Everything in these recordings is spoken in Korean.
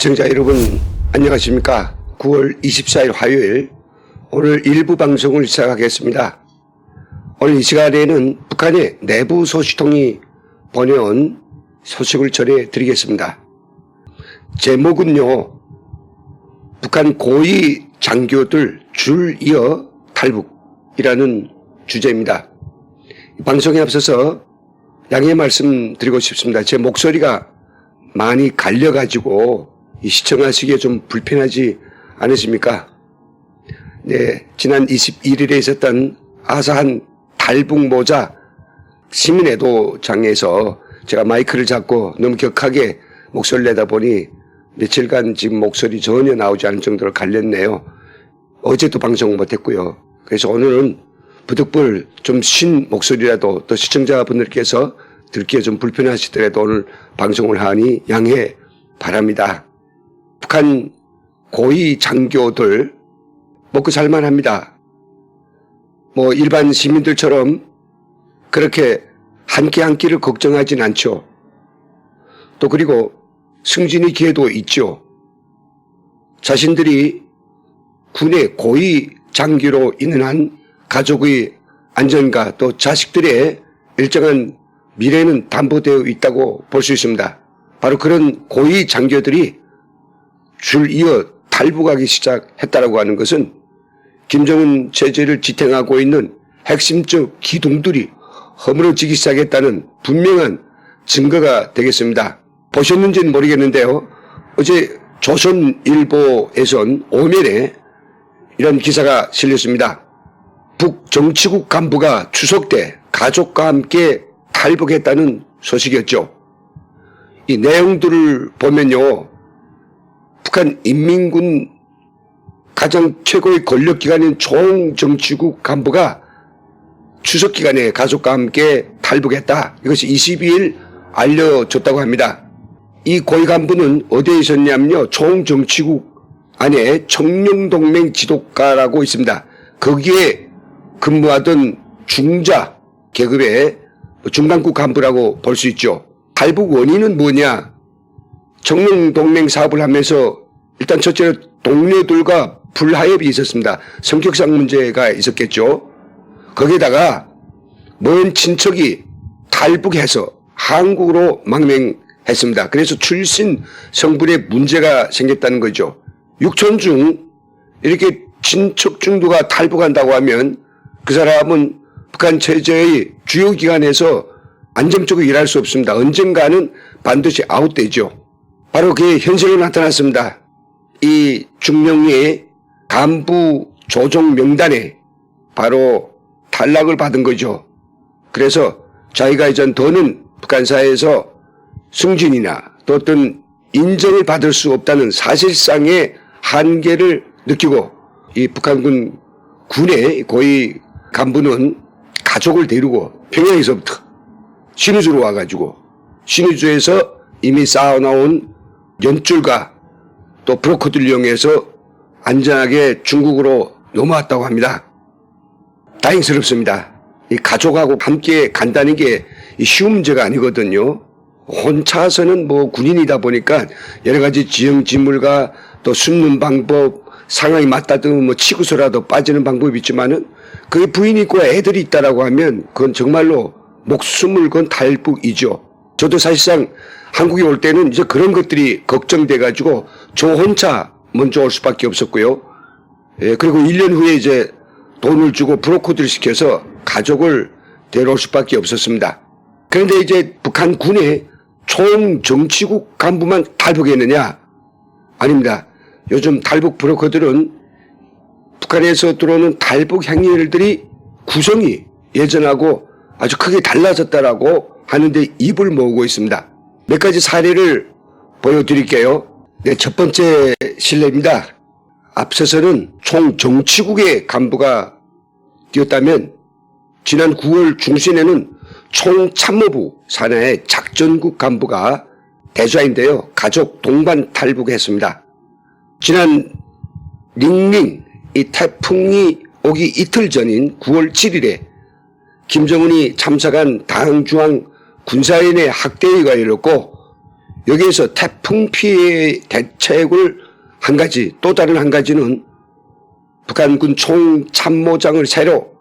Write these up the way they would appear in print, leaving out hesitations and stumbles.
시청자 여러분 안녕하십니까. 9월 24일 화요일 오늘 일부 방송을 시작하겠습니다. 오늘 이 시간에는 북한의 내부 소식통이 보내온 소식을 전해드리겠습니다. 제목은요, 북한 고위 장교들 줄 이어 탈북이라는 주제입니다. 방송에 앞서서 양해 말씀드리고 싶습니다. 제 목소리가 많이 갈려가지고 시청하시기에 좀 불편하지 않으십니까? 네, 지난 21일에 있었던 아사한 탈북 모자 시민애도장에서 제가 마이크를 잡고 너무 격하게 목소리를 내다 보니 며칠간 지금 목소리 전혀 나오지 않을 정도로 갈렸네요. 어제도 방송 못했고요. 그래서 오늘은 부득불 좀 쉰 목소리라도 또 시청자분들께서 듣기에 좀 불편하시더라도 오늘 방송을 하니 양해 바랍니다. 북한 고위 장교들 먹고 살만합니다. 뭐 일반 시민들처럼 그렇게 한 끼 한 끼를 걱정하진 않죠. 또 그리고 승진의 기회도 있죠. 자신들이 군의 고위 장교로 있는 한 가족의 안전과 또 자식들의 일정한 미래는 담보되어 있다고 볼 수 있습니다. 바로 그런 고위 장교들이 줄 이어 탈북하기 시작했다라고 하는 것은 김정은 체제를 지탱하고 있는 핵심적 기둥들이 허물어지기 시작했다는 분명한 증거가 되겠습니다. 보셨는지는 모르겠는데요. 어제 조선일보에선 오면에 이런 기사가 실렸습니다. 북정치국 간부가 추석 때 가족과 함께 탈북했다는 소식이었죠. 이 내용들을 보면요, 북한 인민군 가장 최고의 권력기관인 총정치국 간부가 추석 기간에 가족과 함께 탈북했다. 이것이 22일 알려졌다고 합니다. 이 고위 간부는 어디에 있었냐면요, 총정치국 안에 청룡동맹 지도과라고 있습니다. 거기에 근무하던 중자 계급의 중간급 간부라고 볼 수 있죠. 탈북 원인은 뭐냐? 청룡동맹 사업을 하면서 일단 첫째로 동료들과 불화협이 있었습니다. 성격상 문제가 있었겠죠. 거기에다가 먼 친척이 탈북해서 한국으로 망명했습니다. 그래서 출신 성분에 문제가 생겼다는 거죠. 육촌 중 이렇게 친척 중도가 탈북한다고 하면 그 사람은 북한 체제의 주요 기관에서 안정적으로 일할 수 없습니다. 언젠가는 반드시 아웃되죠. 바로 그게 현실로 나타났습니다. 이 중령의 간부 조정 명단에 바로 탈락을 받은 거죠. 그래서 자기가 이전 더는 북한 사회에서 승진이나 또 어떤 인정을 받을 수 없다는 사실상의 한계를 느끼고 이 북한군 군의 고위 간부는 가족을 데리고 평양에서부터 신의주로 와가지고 신의주에서 이미 쌓아놓은 연줄과 또 브로커들 이용해서 안전하게 중국으로 넘어왔다고 합니다. 다행스럽습니다. 이 가족하고 함께 간다는 게 쉬운 문제가 아니거든요. 혼자서는 뭐 군인이다 보니까 여러 가지 지형지물과 또 숨는 방법, 상황이 맞다듬으면 뭐 치고서라도 빠지는 방법이 있지만은 그 부인이 있고 애들이 있다라고 하면 그건 정말로 목숨을 건 탈북이죠. 저도 사실상 한국에 올 때는 이제 그런 것들이 걱정돼 가지고 저 혼자 먼저 올 수밖에 없었고요. 예, 그리고 1년 후에 이제 돈을 주고 브로커들을 시켜서 가족을 데려올 수밖에 없었습니다. 그런데 이제 북한 군의 총정치국 간부만 탈북했느냐? 아닙니다. 요즘 탈북 브로커들은 북한에서 들어오는 탈북 행위들이 구성이 예전하고 아주 크게 달라졌다라고 하는데 입을 모으고 있습니다. 몇 가지 사례를 보여드릴게요. 네, 첫 번째 실례입니다. 앞서서는 총정치국의 간부가 뛰었다면 지난 9월 중순에는 총참모부 산하의 작전국 간부가 대좌인데요, 가족 동반 탈북했습니다. 지난 링링 이 태풍이 오기 이틀 전인 9월 7일에 김정은이 참석한 당중앙 군사위원회 학대회가 열렸고 여기에서 태풍 피해 대책을 한 가지, 또 다른 한 가지는 북한군 총참모장을 새로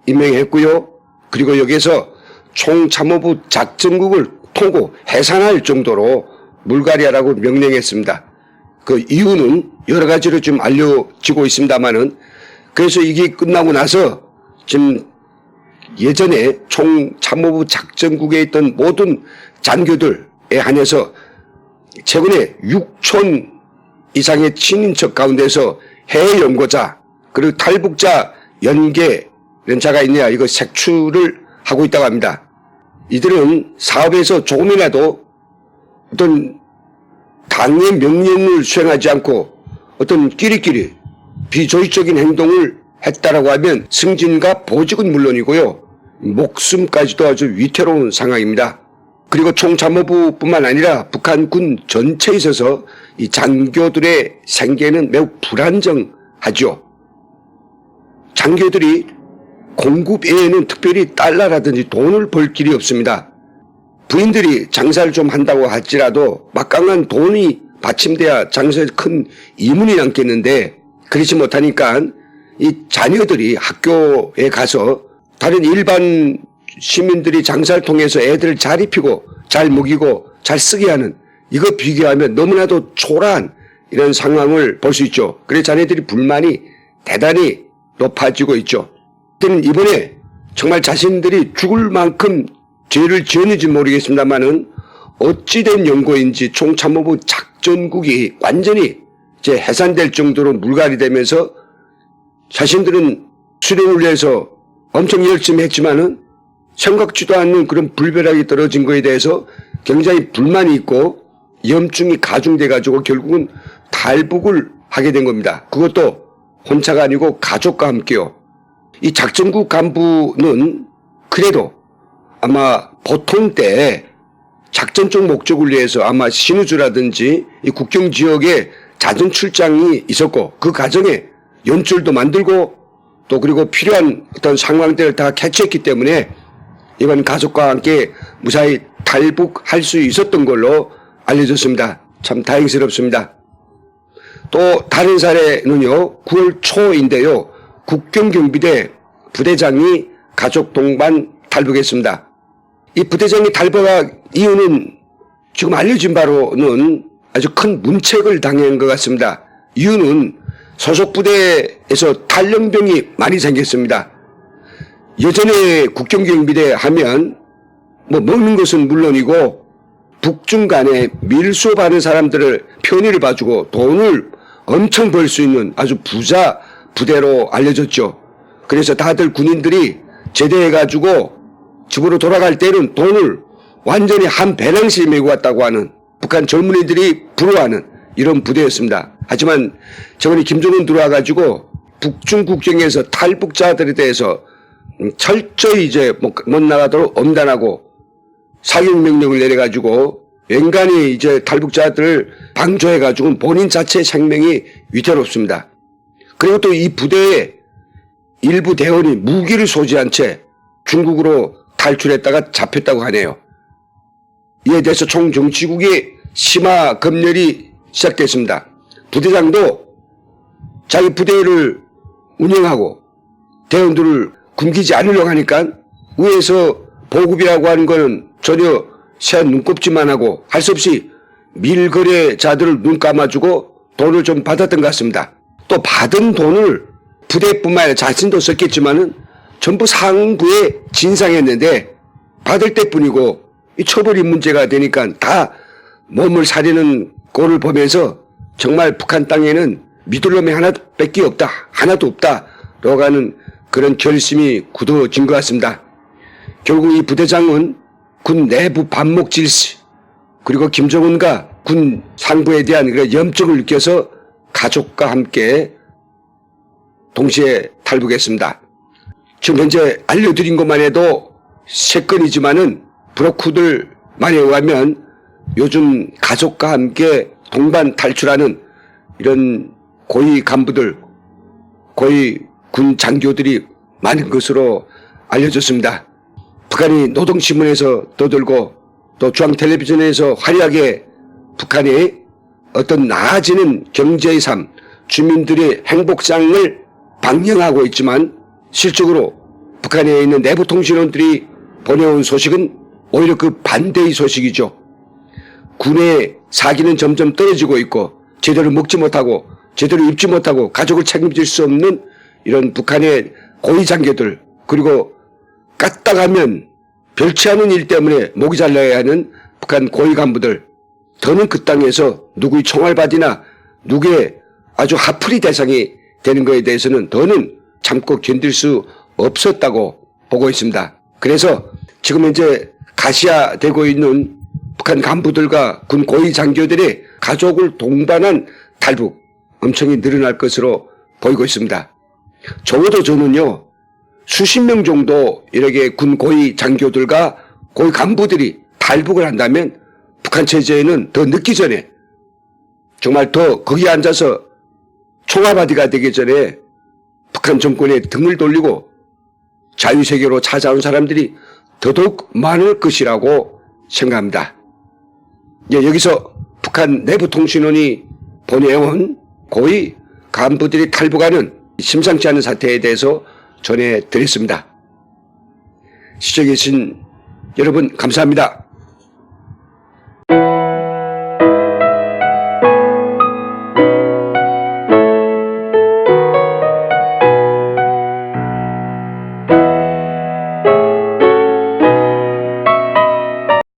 임명했고요. 그리고 여기에서 총참모부 작전국을 통고 해산할 정도로 물갈이하라고 명령했습니다. 그 이유는 여러 가지로 좀 알려지고 있습니다만은, 그래서 이게 끝나고 나서 지금 예전에 총참모부 작전국에 있던 모든 장교들에 한해서 최근에 6천 이상의 친인척 가운데서 해외 연고자 그리고 탈북자 연계 연차가 있냐 이거 색출을 하고 있다고 합니다. 이들은 사업에서 조금이라도 어떤 당의 명령을 수행하지 않고 어떤 끼리끼리 비조직적인 행동을 했다라고 하면 승진과 보직은 물론이고요, 목숨까지도 아주 위태로운 상황입니다. 그리고 총참모부뿐만 아니라 북한군 전체에 있어서 이 장교들의 생계는 매우 불안정하죠. 장교들이 공급 외에는 특별히 달러라든지 돈을 벌 길이 없습니다. 부인들이 장사를 좀 한다고 할지라도 막강한 돈이 받침돼야 장사에 큰 이문이 남겠는데, 그렇지 못하니까 이 자녀들이 학교에 가서 다른 일반 시민들이 장사를 통해서 애들을 잘 입히고 잘 먹이고 잘 쓰게 하는, 이거 비교하면 너무나도 초라한 이런 상황을 볼 수 있죠. 그래서 자녀들이 불만이 대단히 높아지고 있죠. 그때는 이번에 정말 자신들이 죽을 만큼 죄를 지었는지 모르겠습니다만은 어찌된 연고인지 총참모부 작전국이 완전히 이제 해산될 정도로 물갈이 되면서 자신들은 수령을 위해서 엄청 열심히 했지만은 생각지도 않는 그런 불벼락이 떨어진 거에 대해서 굉장히 불만이 있고 염증이 가중돼 가지고 결국은 탈북을 하게 된 겁니다. 그것도 혼자가 아니고 가족과 함께요. 이 작전국 간부는 그래도 아마 보통 때 작전적 목적을 위해서 아마 신우주라든지 이 국경 지역에 자전 출장이 있었고, 그 과정에 연줄도 만들고 또 그리고 필요한 어떤 상황들을 다 캐치했기 때문에 이번 가족과 함께 무사히 탈북할 수 있었던 걸로 알려졌습니다. 참 다행스럽습니다. 또 다른 사례는요, 9월 초인데요, 국경경비대 부대장이 가족 동반 탈북했습니다. 이 부대장이 탈북한 이유는 지금 알려진 바로는 아주 큰 문책을 당한 것 같습니다. 이유는 소속 부대에서 탈영병이 많이 생겼습니다. 예전에 국경경비대 하면 뭐 먹는 것은 물론이고 북중 간에 밀수업하는 사람들을 편의를 봐주고 돈을 엄청 벌 수 있는 아주 부자 부대로 알려졌죠. 그래서 다들 군인들이 제대해가지고 집으로 돌아갈 때는 돈을 완전히 한 배낭씩 메고 왔다고 하는, 북한 젊은이들이 부러워하는 이런 부대였습니다. 하지만 저번에 김정은 들어와가지고 북중 국경에서 탈북자들에 대해서 철저히 이제 못 나가도록 엄단하고 사격 명령을 내려가지고 연간히 이제 탈북자들을 방조해가지고 본인 자체 생명이 위태롭습니다. 그리고 또 이 부대의 일부 대원이 무기를 소지한 채 중국으로 탈출했다가 잡혔다고 하네요. 이에 대해서 총정치국의 심화 검열이 시작됐습니다. 부대장도 자기 부대를 운영하고 대원들을 굶기지 않으려고 하니까 위에서 보급이라고 하는 거는 전혀 새한 눈꼽지만 하고 할 수 없이 밀거래자들을 눈 감아주고 돈을 좀 받았던 것 같습니다. 또 받은 돈을 부대뿐만 아니라 자신도 썼겠지만은 전부 상부에 진상했는데 받을 때뿐이고 이 처벌이 문제가 되니까 다 몸을 사리는 꼴을 보면서 정말 북한 땅에는 믿을 놈이 하나밖에 없다, 하나도 없다라고 하는 그런 결심이 굳어진 것 같습니다. 결국 이 부대장은 군 내부 반목 질서 그리고 김정은과 군 상부에 대한 그런 염증을 느껴서 가족과 함께 동시에 탈북했습니다. 지금 현재 알려드린 것만 해도 3건이지만은 브로커들 말에 의하면 요즘 가족과 함께 동반 탈출하는 이런 고위 간부들, 고위 군 장교들이 많은 것으로 알려졌습니다. 북한이 노동신문에서 떠들고 또 중앙텔레비전에서 화려하게 북한의 어떤 나아지는 경제의 삶, 주민들의 행복상을 방영하고 있지만 실적으로 북한에 있는 내부 통신원들이 보내온 소식은 오히려 그 반대의 소식이죠. 군의 사기는 점점 떨어지고 있고 제대로 먹지 못하고 제대로 입지 못하고 가족을 책임질 수 없는 이런 북한의 고위 장교들, 그리고 까딱하면 별치 않은 일 때문에 목이 잘라야 하는 북한 고위 간부들, 더는 그 땅에서 누구의 총알받이나 누구의 아주 하풀이 대상이 되는 것에 대해서는 더는 참고 견딜 수 없었다고 보고 있습니다. 그래서 지금 현재 가시화되고 있는 북한 간부들과 군 고위 장교들의 가족을 동반한 탈북 엄청히 늘어날 것으로 보이고 있습니다. 적어도 저는요, 수십 명 정도 이렇게 군 고위 장교들과 고위 간부들이 탈북을 한다면 북한 체제에는 더 늦기 전에, 정말 더 거기에 앉아서 총알바디가 되기 전에 북한 정권에 등을 돌리고 자유세계로 찾아온 사람들이 더더욱 많을 것이라고 생각합니다. 여기서 북한 내부통신원이 보내온 고위 간부들이 탈북하는 심상치 않은 사태에 대해서 전해드렸습니다. 시청해 주신 여러분 감사합니다.